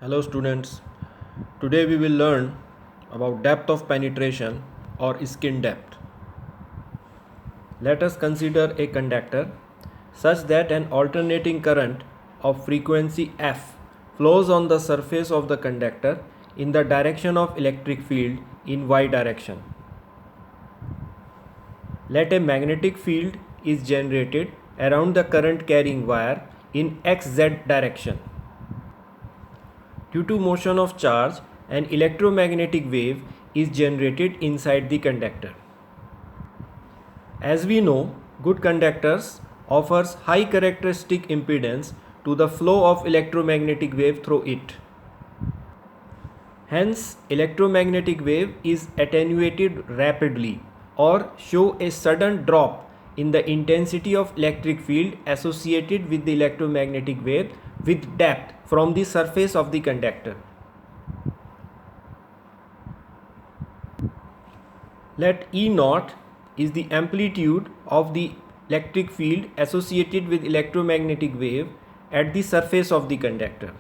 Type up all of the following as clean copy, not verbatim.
Hello students, today we will learn about depth of penetration or skin depth. Let us consider a conductor such that an alternating current of frequency F flows on the surface of the conductor in the direction of electric field in y direction. Let a magnetic field is generated around the current carrying wire in xz direction. Due to motion of charge, an electromagnetic wave is generated inside the conductor. As we know, good conductors offers high characteristic impedance to the flow of electromagnetic wave through it. Hence, electromagnetic wave is attenuated rapidly or show a sudden drop in the intensity of electric field associated with the electromagnetic wave with depth from the surface of the conductor. Let E naught is the amplitude of the electric field associated with electromagnetic wave at the surface of the conductor.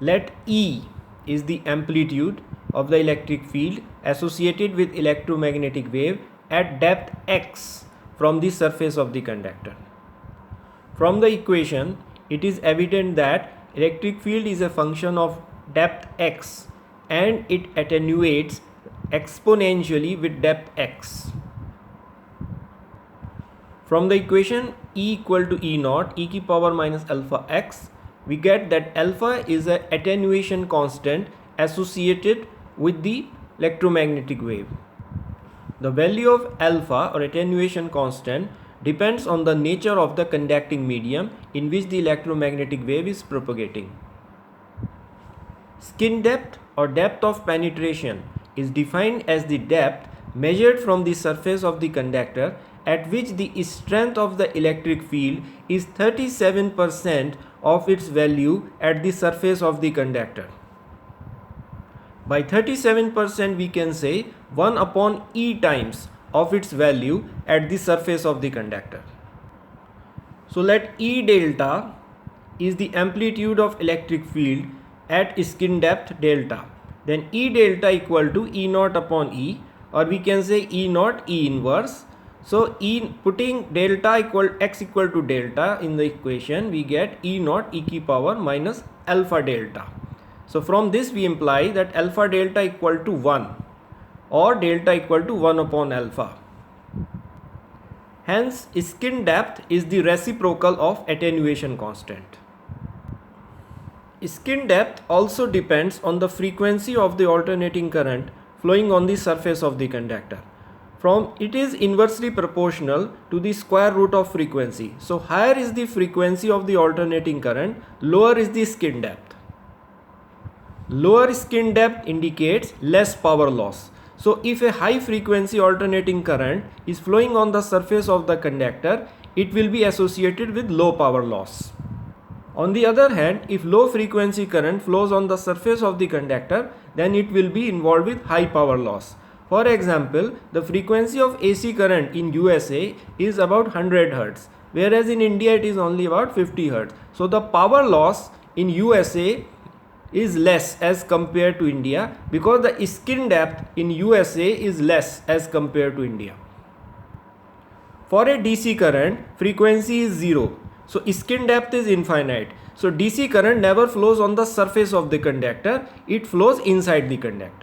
Let E is the amplitude of the electric field associated with electromagnetic wave at depth x from the surface of the conductor. From the equation, it is evident that electric field is a function of depth x and it attenuates exponentially with depth x. From the equation E equal to E naught e to the power minus alpha x, we get that alpha is an attenuation constant associated with the electromagnetic wave. The value of alpha or attenuation constant depends on the nature of the conducting medium in which the electromagnetic wave is propagating. Skin depth or depth of penetration is defined as the depth measured from the surface of the conductor at which the strength of the electric field is 37% of its value at the surface of the conductor. By 37% we can say 1 upon E times of its value at the surface of the conductor. So let E delta is the amplitude of electric field at skin depth delta. Then E delta equal to E naught upon E, or we can say E naught E inverse. So putting delta equal x equal to delta in the equation, we get E naught e to the power minus alpha delta. So from this we imply that alpha delta equal to 1 or delta equal to 1 upon alpha. Hence, skin depth is the reciprocal of attenuation constant. Skin depth also depends on the frequency of the alternating current flowing on the surface of the conductor. It is inversely proportional to the square root of frequency. So higher is the frequency of the alternating current, lower is the skin depth. Lower skin depth indicates less power loss. So if a high frequency alternating current is flowing on the surface of the conductor, it will be associated with low power loss. On the other hand, if low frequency current flows on the surface of the conductor, then it will be involved with high power loss. For example, the frequency of AC current in USA is about 100 Hz, whereas in India it is only about 50 Hz. So the power loss in USA is less as compared to India because the skin depth in USA is less as compared to India. For a DC current, frequency is 0. So skin depth is infinite. So DC current never flows on the surface of the conductor, it flows inside the conductor.